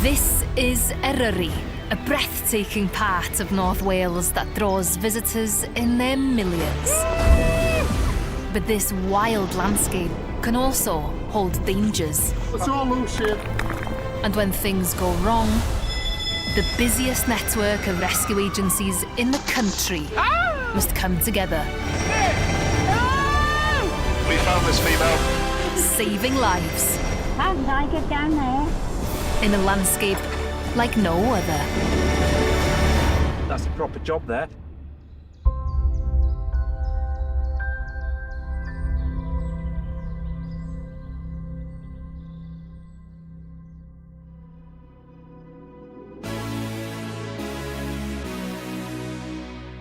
This is Eryri, a breathtaking part of North Wales that draws visitors in their millions. But this wild landscape can also hold dangers. It's all loose here. And when things go wrong, the busiest network of rescue agencies in the country must come together. We found this female. Saving lives. How did I get down there? In a landscape like no other. That's a proper job there.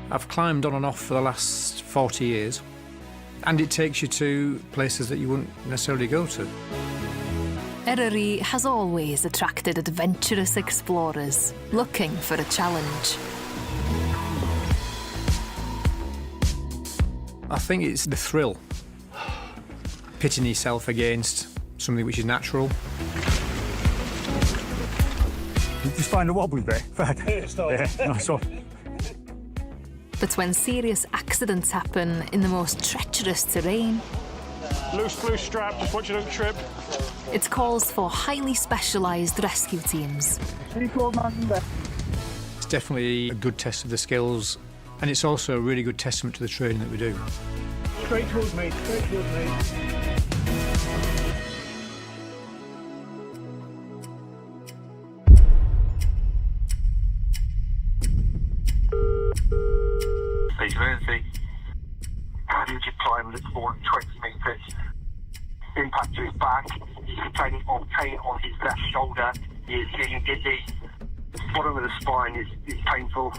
I've climbed on and off for the last 40 years, and it takes you to places that you wouldn't necessarily go to. Eryri has always attracted adventurous explorers looking for a challenge. I think it's the thrill. Pitting yourself against something which is natural. You just find a wobbly bit. Yeah, nice one. But when serious accidents happen in the most treacherous terrain, Loose strap, just watch you don't trip. it calls for highly specialised rescue teams. It's definitely a good test of the skills, and it's also a really good testament to the training that we do. Straight towards me, straight towards me. Emergency. Rigid climb that's more than 20 metres. Impact to his back. He's complaining of pain on his left shoulder. He is feeling dizzy. Bottom of the spine is painful.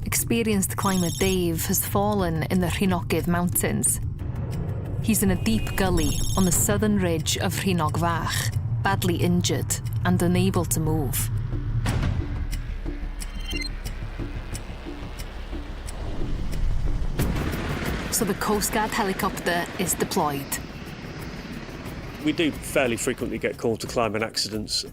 Experienced climber Dave has fallen in the Rhinogydd Mountains. He's in a deep gully on the southern ridge of Rhinog Fach, badly injured and unable to move. So the Coastguard helicopter is deployed. We do fairly frequently get called to climbing accidents.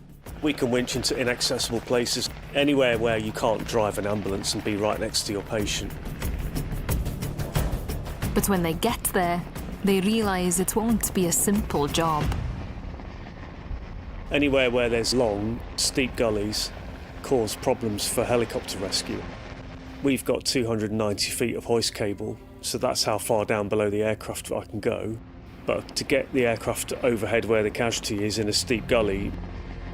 We can winch into inaccessible places, anywhere where you can't drive an ambulance and be right next to your patient. But when they get there, they realise it won't be a simple job. Anywhere where there's long, steep gullies cause problems for helicopter rescue. We've got 290 feet of hoist cable, so that's how far down below the aircraft I can go. But to get the aircraft overhead where the casualty is in a steep gully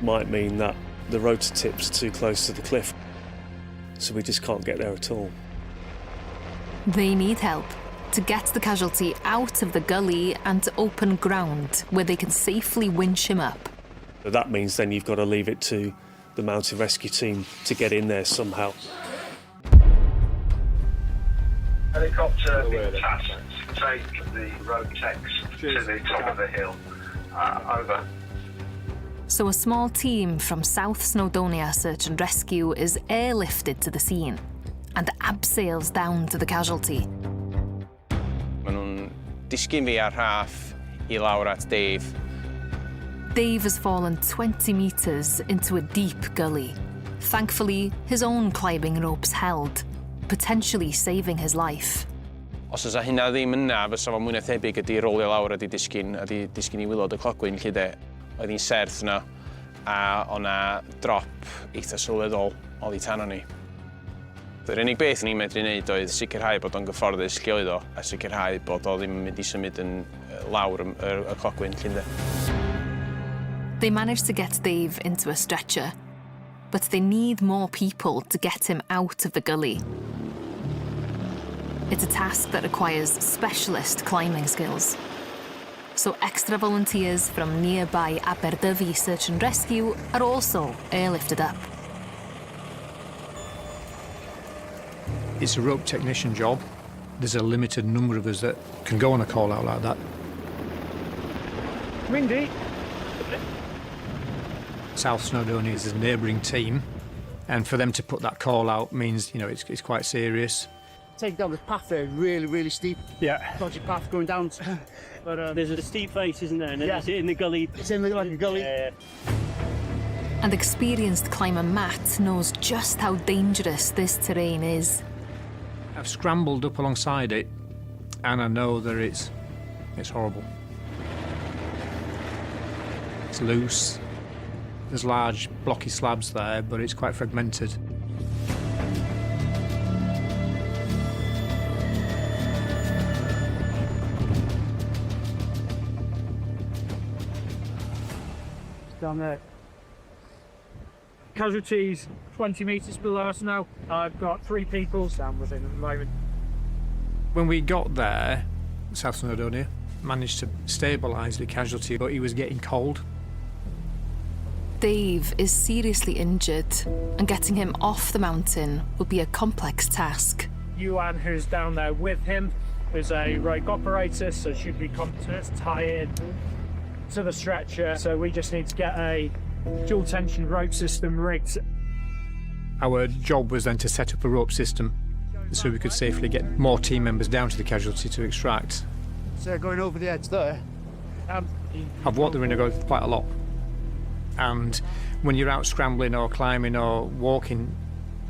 might mean that the rotor tips are too close to the cliff, so we just can't get there at all. They need help to get the casualty out of the gully and to open ground where they can safely winch him up. So that means then you've got to leave it to the mountain rescue team to get in there somehow. Helicopter being tasked to take the road techs to the top of the hill. Over. So a small team from South Snowdonia Search and Rescue is airlifted to the scene and abseils down to the casualty. Maen nhw'n disgyn fi ar rhaff I lawr at Dave. Dave has fallen 20 metres into a deep gully. Thankfully, his own climbing ropes held, potentially saving his life. Os oes hynna ddim yna, fysa fo mwy na thebyg ydi rolio lawr a di disgyn I wilod y clogwyn lle de. Oedd hi'n serth yna, a oedd yna drop eitha sylweddol oddi tan o'n ni. Yr unig beth ni'n medru wneud oedd sicrhau bod o'n gyfforddus lle oedd o, a sicrhau bod o ddim yn mynd I symud yn lawr y clogwyn lle de. They managed to get Dave into a stretcher, but they need more people to get him out of the gully. It's a task that requires specialist climbing skills. So extra volunteers from nearby Aberdyfi Search and Rescue are also airlifted up. It's a rope technician job. There's a limited number of us that can go on a call out like that. Windy. South Snowdonia is a neighbouring team, and for them to put that call out means, you know, it's quite serious. Take down this path there, really steep. Yeah. Dodgy path going down. But there's a steep face, isn't there? And yeah. It's in the gully. It's in like a gully. Yeah. and experienced climber Matt knows just how dangerous this terrain is. I've scrambled up alongside it, and I know that it's horrible. It's loose. There's large blocky slabs there, but it's quite fragmented. Down there. Casualties 20 metres below us now. I've got 3 people down within at the moment. When we got there, South Snowdonia managed to stabilise the casualty, but he was getting cold. Dave is seriously injured, and getting him off the mountain will be a complex task. Yuan, who's down there with him, is a rogue operator, so should be competent to tie in to the stretcher. So we just need to get a dual tension rope system rigged. Our job was then to set up a rope system so we could safely get more team members down to the casualty to extract. So going over the edge there. I've walked the Rinnegan quite a lot, and when you're out scrambling or climbing or walking,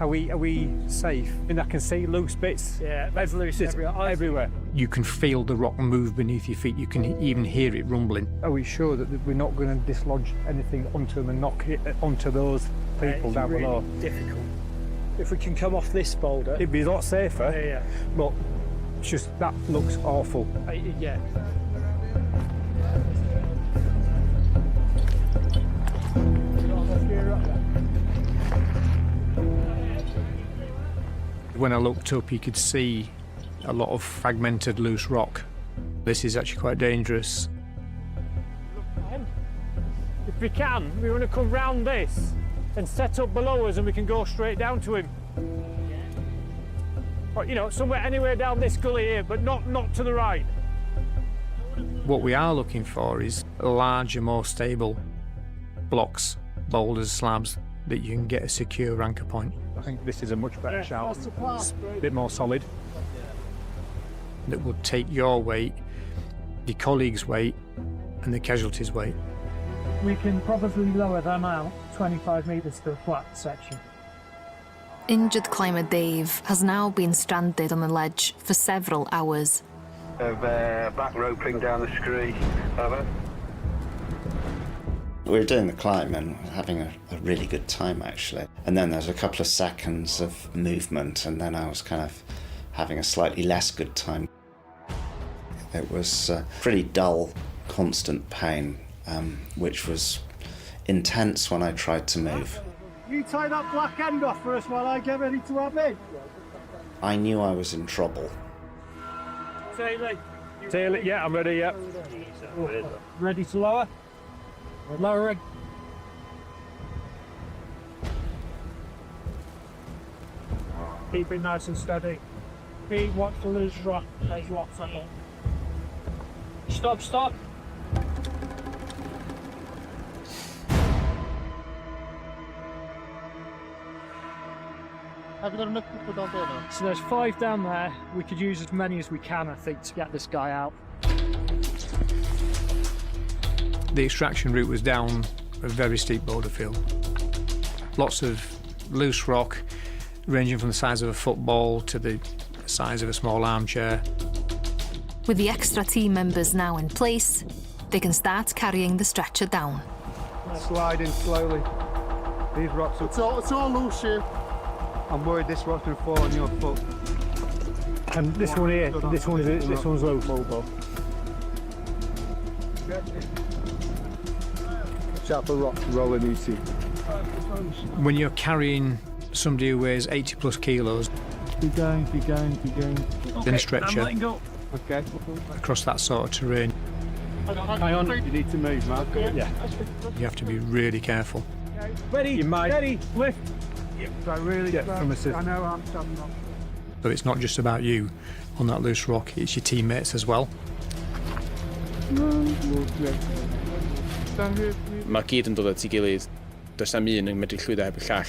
Are we safe? I mean, I can see loose bits. Yeah, there's loose Everywhere. you can feel the rock move beneath your feet. You can even hear it rumbling. Are we sure that we're not going to dislodge anything onto them and knock it onto those people down really below? Difficult. If we can come off this boulder, It'd be a lot safer, yeah. but it's just that looks awful. Yeah. When I looked up, you could see a lot of fragmented loose rock. This is actually quite dangerous. If we can, we want to come round this and set up below us, and we can go straight down to him. Or, you know, somewhere, anywhere down this gully here, but not to the right. What we are looking for is larger, more stable blocks, boulders, slabs that you can get a secure anchor point. I think this is a much better shout. A bit more solid. That will take your weight, your colleagues' weight, and the casualties' weight. We can probably lower them out 25 metres to a flat section. Injured climber Dave has now been stranded on the ledge for several hours. Back roping down the scree. We were doing the climb and having a really good time, actually. And then there was a couple of seconds of movement, and then I was kind of having a slightly less good time. It was pretty dull, constant pain, which was intense when I tried to move. You tie that black end off for us while I get ready to have it. I knew I was in trouble. Taylor, yeah, I'm ready, yeah. Ready to lower? Lowering. Keep it nice and steady. Feet watch the loose rock as you watch that. Stop. Have you got enough people down there now? So there's 5 down there. We could use as many as we can, I think, to get this guy out. The extraction route was down a very steep boulder field. Lots of loose rock, ranging from the size of a football to the size of a small armchair. With the extra team members now in place, they can start carrying the stretcher down. Sliding slowly. These rocks are... It's all loose here. I'm worried this rock's going to fall on your foot. And this one here, this one's loose. Sharper rock rolling easy. When you're carrying somebody who weighs 80 plus kilos Keep going. in a stretcher I'm letting go. Okay. across that sort of terrain, Hang on, you need to move, Mark. Yeah. you have to be really careful. Ready, ready, lift. So really get from assist. I know I'm standing up. So it's not just about you on that loose rock, it's your teammates as well. Mae gyd yn dod at ei gilydd. Does na'm un yn medru llwyddo heb y llall.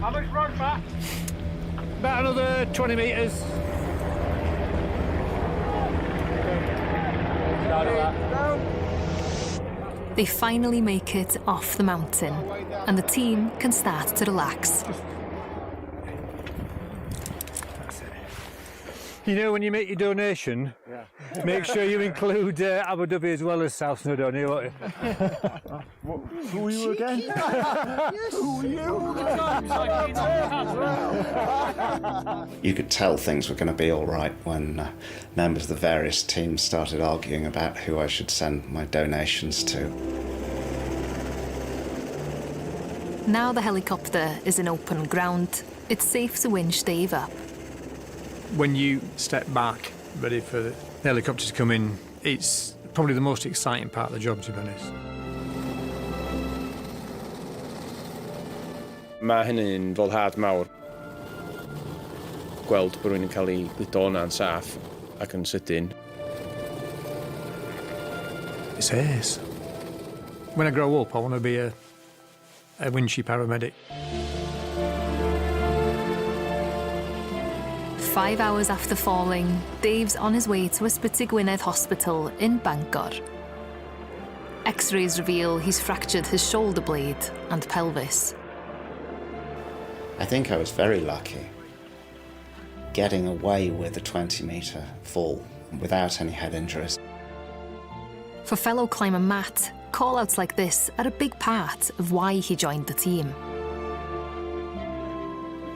How much road back? About another 20 metres. They finally make it off the mountain, and the team can start to relax. You know, when you make your donation, make sure you include Abu Dhabi as well as South Snowdonia, won't you? Who are you again? Who are you? You could tell things were going to be all right when members of the various teams started arguing about who I should send my donations to. Now the helicopter is in open ground, it's safe to winch Dave up. When you step back, ready for the helicopter to come in, it's probably the most exciting part of the job, to be honest. Mae hynny'n foddhad mawr. Gweld bod rhywun yn cael ei gludo hwnna'n saff ac yn sydyn. It's ace. When I grow up, I want to be a winchy paramedic. 5 hours after falling, Dave's on his way to Ysbyty Gwynedd Hospital in Bangor. X-rays reveal he's fractured his shoulder blade and pelvis. I think I was very lucky getting away with a 20-metre fall without any head injuries. For fellow climber Matt, call-outs like this are a big part of why he joined the team.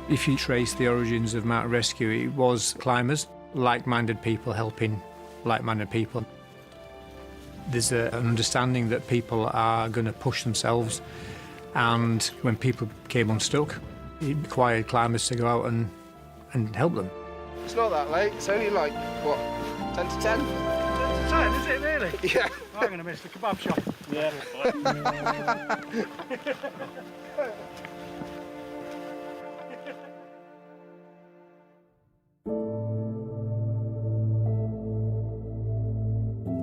If you trace the origins of mountain rescue, it was climbers, like-minded people helping like-minded people. There's an understanding that people are going to push themselves, and when people came unstuck, it required climbers to go out and help them. It's not that late. It's only like, what, 10 to 10? 10 to 10, is it really? Yeah. I'm going to miss the kebab shop. Yeah.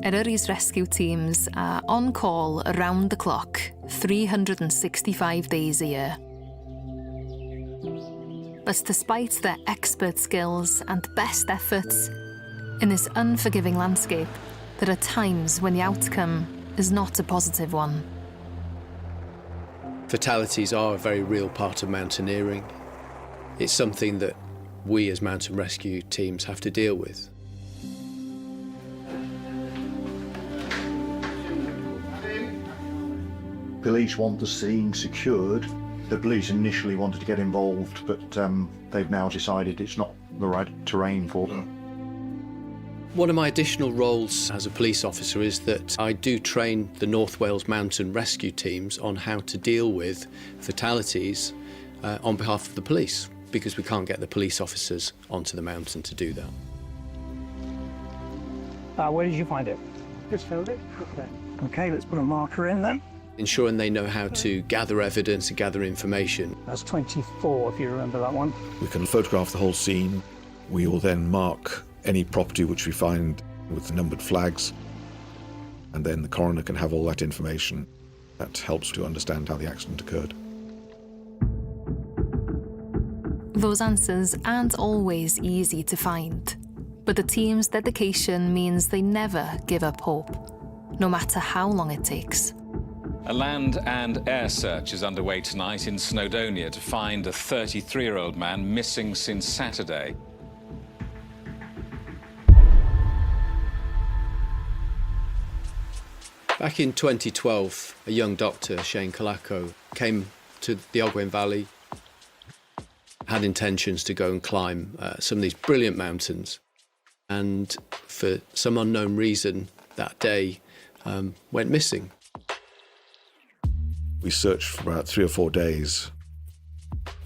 Eryri's rescue teams are on call around the clock, 365 days a year. But despite their expert skills and best efforts, in this unforgiving landscape, there are times when the outcome is not a positive one. Fatalities are a very real part of mountaineering. It's something that we as mountain rescue teams have to deal with. Police want the scene secured. The police initially wanted to get involved, but they've now decided it's not the right terrain for them. One of my additional roles as a police officer is that I do train the North Wales mountain rescue teams on how to deal with fatalities on behalf of the police, because we can't get the police officers onto the mountain to do that. Where did you find it? Just filled it. Okay, let's put a marker in then. Ensuring they know how to gather evidence and gather information. That's 24, if you remember that one. We can photograph the whole scene. We will then mark any property which we find with the numbered flags, and then the coroner can have all that information. That helps to understand how the accident occurred. Those answers aren't always easy to find, but the team's dedication means they never give up hope, no matter how long it takes. A land and air search is underway tonight in Snowdonia to find a 33-year-old man missing since Saturday. Back in 2012, a young doctor, Shane Kalako, came to the Ogwen Valley, had intentions to go and climb some of these brilliant mountains, and for some unknown reason that day went missing. We searched for about 3 or 4 days,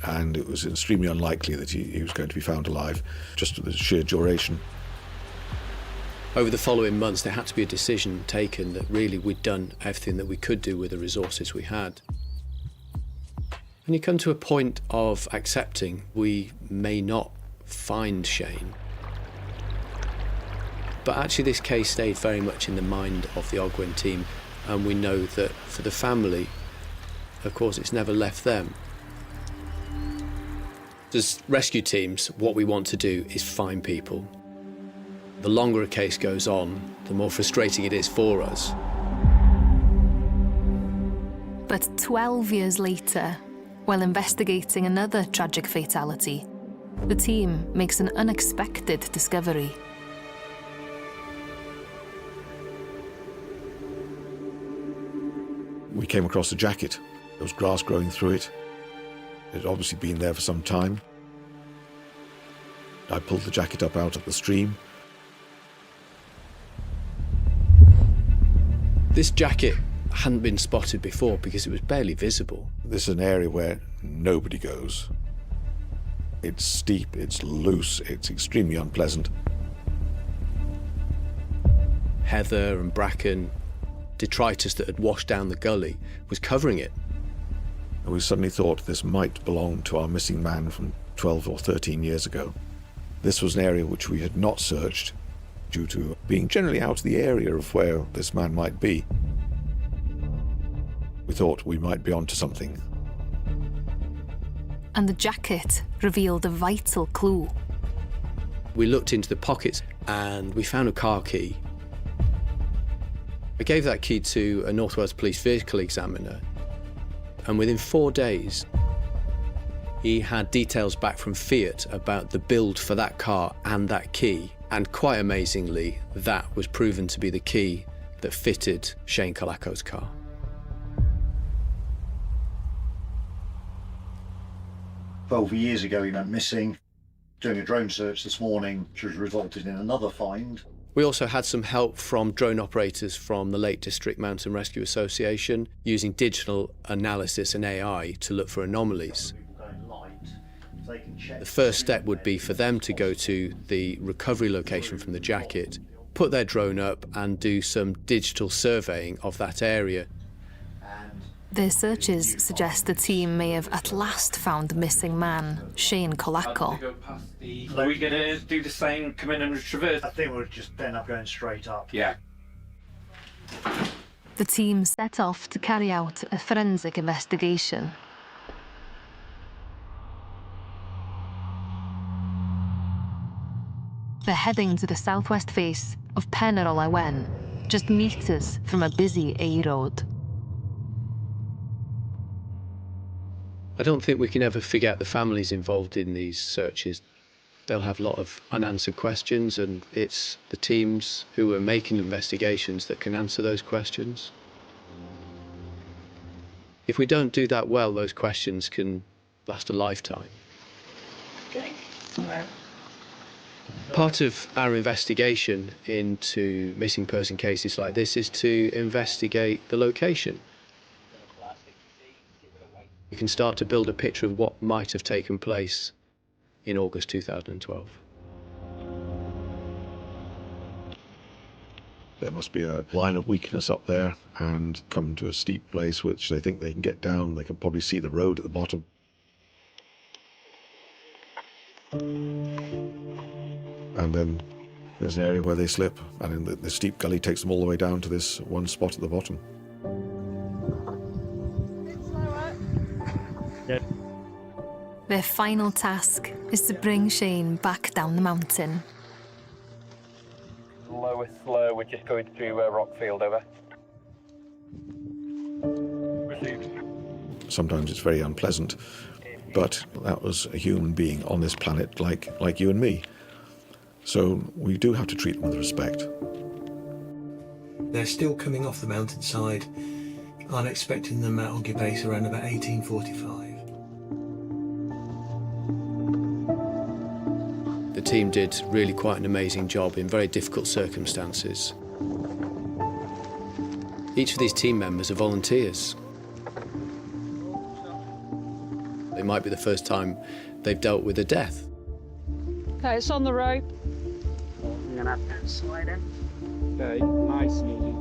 and it was extremely unlikely that he was going to be found alive, just the sheer duration. Over the following months, there had to be a decision taken that really we'd done everything that we could do with the resources we had. And you come to a point of accepting we may not find Shane. But actually this case stayed very much in the mind of the Ogwen team, and we know that for the family, of course, it's never left them. As rescue teams, what we want to do is find people. The longer a case goes on, the more frustrating it is for us. But 12 years later, while investigating another tragic fatality, the team makes an unexpected discovery. We came across a jacket. There was grass growing through it. It had obviously been there for some time. I pulled the jacket up out of the stream. This jacket hadn't been spotted before because it was barely visible. This is an area where nobody goes. It's steep, it's loose, it's extremely unpleasant. Heather and bracken, detritus that had washed down the gully, was covering it. And we suddenly thought this might belong to our missing man from 12 or 13 years ago. This was an area which we had not searched due to being generally out of the area of where this man might be. We thought we might be onto something. And the jacket revealed a vital clue. We looked into the pockets and we found a car key. I gave that key to a North Wales Police vehicle examiner, and within 4 days, he had details back from Fiat about the build for that car and that key. And quite amazingly, that was proven to be the key that fitted Shane Colaco's car. Well, years ago he went missing. Doing a drone search this morning, which has resulted in another find. We also had some help from drone operators from the Lake District Mountain Rescue Association using digital analysis and AI to look for anomalies. The first step would be for them to go to the recovery location from the jacket, put their drone up and do some digital surveying of that area. Their searches suggest the team may have at last found the missing man, Shane Colaco. Are we going to do the same, come in and traverse? I think we'll just end up going straight up. Yeah. The team set off to carry out a forensic investigation. They're heading to the southwest face of Penarol Awen, just metres from a busy A road. I don't think we can ever figure out the families involved in these searches. They'll have a lot of unanswered questions, and it's the teams who are making investigations that can answer those questions. If we don't do that well, those questions can last a lifetime. Okay. Right. Part of our investigation into missing person cases like this is to investigate the location. You can start to build a picture of what might have taken place in August 2012. There must be a line of weakness up there and come to a steep place which they think they can get down. They can probably see the road at the bottom. And then there's an area where they slip, and the steep gully takes them all the way down to this one spot at the bottom. Their final task is to bring Shane back down the mountain. Lower slow, we're just going through Rockfield, over. Received. Sometimes it's very unpleasant, but that was a human being on this planet like you and me. So we do have to treat them with respect. They're still coming off the mountainside. I'm expecting them at Oggy Base around about 1845. The team did really quite an amazing job in very difficult circumstances. Each of these team members are volunteers. It might be the first time they've dealt with a death. Okay, it's on the rope. I'm gonna have to slide in. Okay, nice and easy.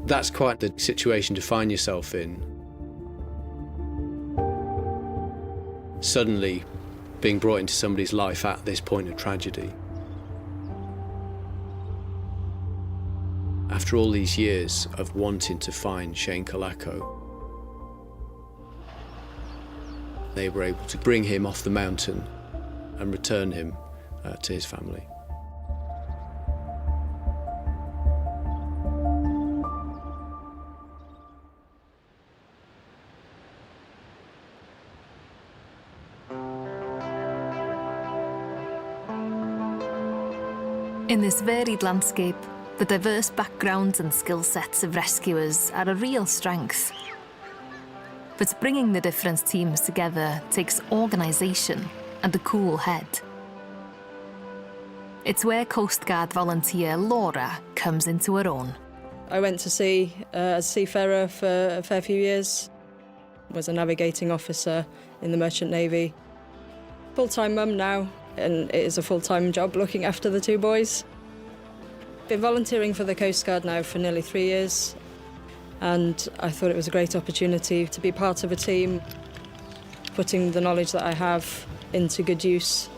That's quite the situation to find yourself in. Suddenly being brought into somebody's life at this point of tragedy. After all these years of wanting to find Shane Colaco, they were able to bring him off the mountain and return him to his family. In this varied landscape, the diverse backgrounds and skill sets of rescuers are a real strength. But bringing the different teams together takes organisation and a cool head. It's where Coastguard volunteer Laura comes into her own. I went to sea as a seafarer for a fair few years. Was a navigating officer in the Merchant Navy. Full-time mum now, and it is a full-time job looking after the two boys. Been volunteering for the Coastguard now for nearly 3 years, and I thought it was a great opportunity to be part of a team, putting the knowledge that I have into good use.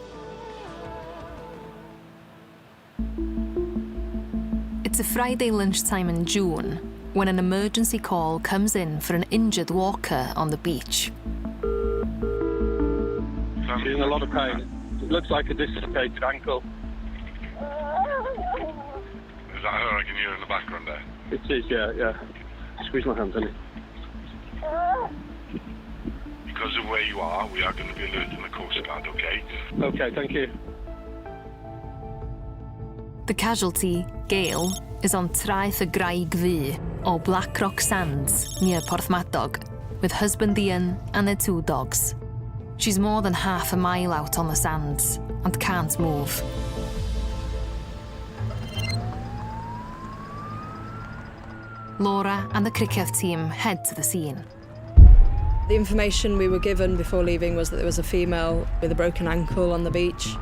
It's a Friday lunchtime in June when an emergency call comes in for an injured walker on the beach. I'm in a lot of pain. It looks like a dislocated ankle. Is that her I can hear in the background there? It is, yeah. Squeeze my hand, honey. Because of where you are, we are going to be alerting the Coastguard, okay? Okay, thank you. The casualty, Gail, is on Traeth y Graig Ddu, or Black Rock Sands, near Porthmadog, with husband Ian and their 2 dogs. She's more than half a mile out on the sands and can't move. Laura and the cricket team head to the scene. The information we were given before leaving was that there was a female with a broken ankle on the beach.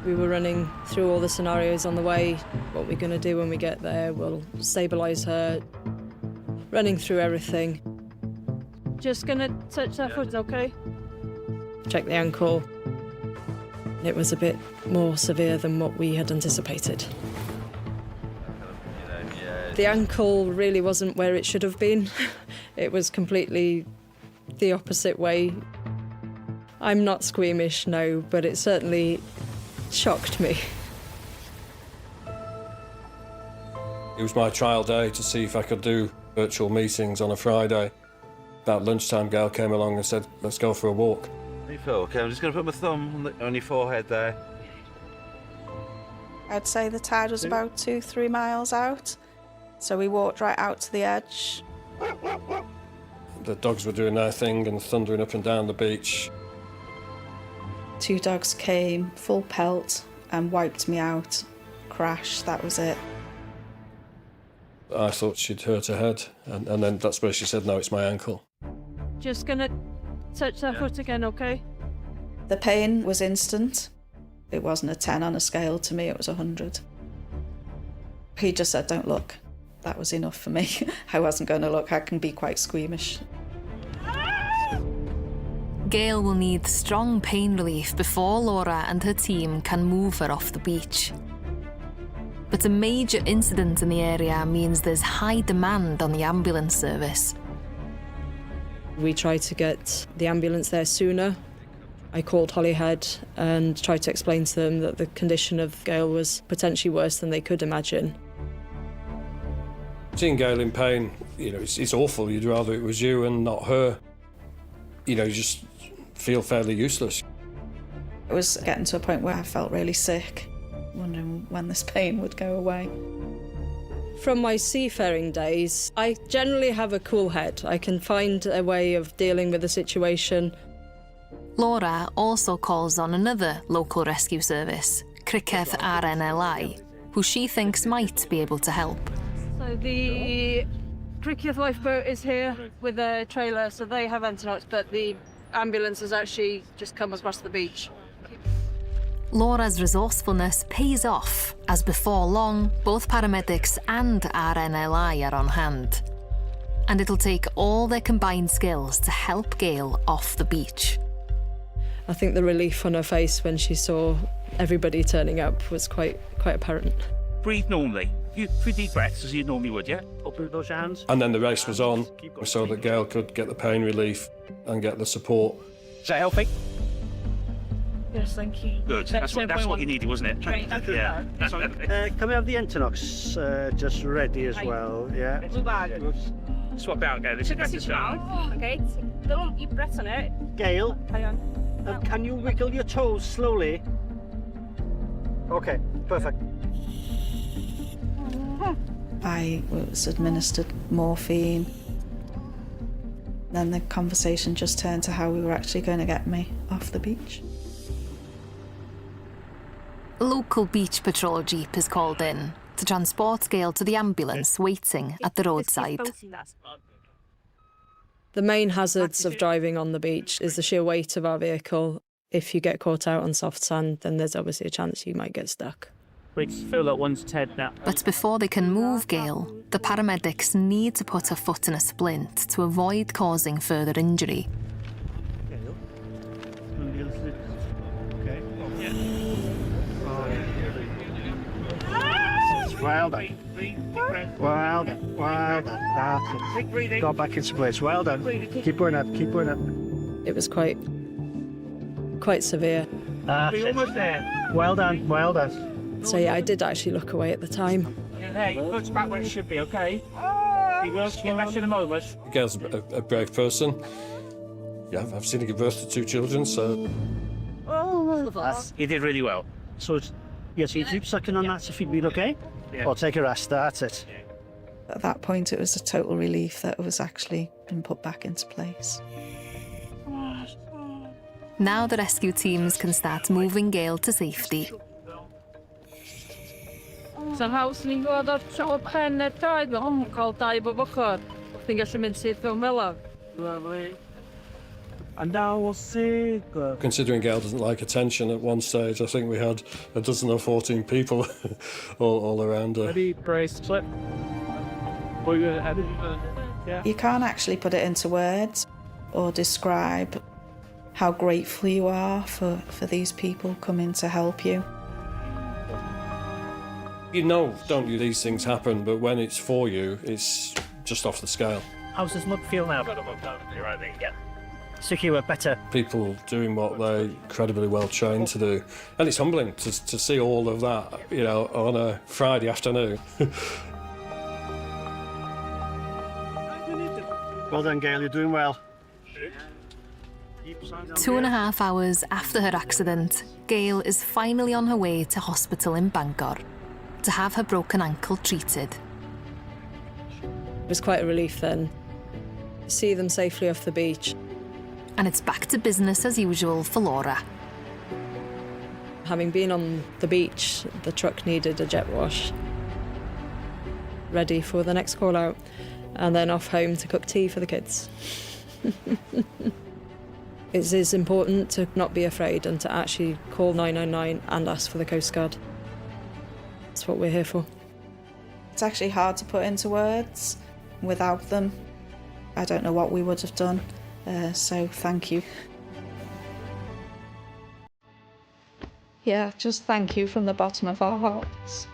We were running through all the scenarios on the way. What we're going to do when we get there, we'll stabilise her, running through everything. Just going to touch their foot, okay? Check the ankle. It was a bit more severe than what we had anticipated. The ankle really wasn't where it should have been. It was completely the opposite way. I'm not squeamish, no, but it certainly shocked me. It was my trial day to see if I could do virtual meetings on a Friday. About lunchtime, Gail came along and said, let's go for a walk. You feel okay? I'm just going to put my thumb on your forehead there. I'd say the tide was about 2-3 miles out, so we walked right out to the edge. The dogs were doing their thing and thundering up and down the beach. 2 dogs came, full pelt, and wiped me out. Crash, that was it. I thought she'd hurt her head, and then that's where she said, no, it's my ankle. Just going to touch their foot again, okay? The pain was instant. It wasn't a 10 on a scale to me, it was 100. He just said, don't look. That was enough for me. I wasn't going to look. I can be quite squeamish. Gail will need strong pain relief before Laura and her team can move her off the beach. But a major incident in the area means there's high demand on the ambulance service. We tried to get the ambulance there sooner. I called Holyhead and tried to explain to them that the condition of Gail was potentially worse than they could imagine. Seeing Gail in pain, it's awful. You'd rather it was you and not her. You just feel fairly useless. It was getting to a point where I felt really sick, wondering when this pain would go away. From my seafaring days, I generally have a cool head. I can find a way of dealing with the situation. Laura also calls on another local rescue service, Cricketh RNLI, who she thinks might be able to help. So the Cricket lifeboat is here with a trailer, so they have antennas, but the ambulance has actually just come across the beach. Laura's resourcefulness pays off, as before long, both paramedics and RNLI are on hand. And it'll take all their combined skills to help Gail off the beach. I think the relief on her face when she saw everybody turning up was quite apparent. Breathe normally. A few deep breaths as you normally would, yeah? Open those hands. And then the race was on, so that Gail could get the pain relief and get the support. Is that healthy? Yes, thank you. Good. That's what you needed, wasn't it? Right. Yeah. Can we have the Entonox just ready as well? Yeah. Swap out, Gail. This is Okay, don't deep breaths on it. Gail, Hang on. can you wiggle your toes slowly? Okay. perfect. I was administered morphine. Then the conversation just turned to how we were actually going to get me off the beach. A local beach patrol jeep is called in to transport Gail to the ambulance waiting at the roadside. The main hazards of driving on the beach is the sheer weight of our vehicle. If you get caught out on soft sand, then there's obviously a chance you might get stuck. We feel like one's Ted now. But before they can move Gail, the paramedics need to put her foot in a splint to avoid causing further injury. Well done. Well done. Well done. That's it. Got back into place. Well done. Keep going up. Keep going up. It was quite severe. That's almost there. Well done. Well done. So yeah, I did actually look away at the time. Hey, looks back where it should be, okay? He will get back in a moment. Gail's a brave person. Yeah, I've seen her give birth to 2 children, so... You did really well. So, yes, you keep sucking on that if you'd been okay? Yeah. Or take a rest, that's it. At that point, it was a total relief that it was actually been put back into place. Now the rescue teams can start moving Gail to safety. Sa'n haws ni'n gweld o'r tro pen y traed fel cael 2 bob ochr. Chi'n gallu mynd sydd fel melon. Lovely. And now we'll see. Considering Gail doesn't like attention at one stage, I think we had a dozen or 14 people all around her. Ready, brace, slip. Yeah. You can't actually put it into words or describe how grateful you are for these people coming to help you. You know, don't you, these things happen, but when it's for you, it's just off the scale. How's this look feel now? Yeah. Suki were better. People doing what they're incredibly well trained to do. And it's humbling to see all of that, you know, on a Friday afternoon. Well done, Gail, you're doing well. 2.5 hours after her accident, Gail is finally on her way to hospital in Bangor to have her broken ankle treated. It was quite a relief then. See them safely off the beach. And it's back to business as usual for Laura. Having been on the beach, the truck needed a jet wash. Ready for the next call out, and then off home to cook tea for the kids. It is important to not be afraid and to actually call 999 and ask for the Coastguard. That's what we're here for. It's actually hard to put into words. Without them, I don't know what we would have done. So thank you. Yeah, just thank you from the bottom of our hearts.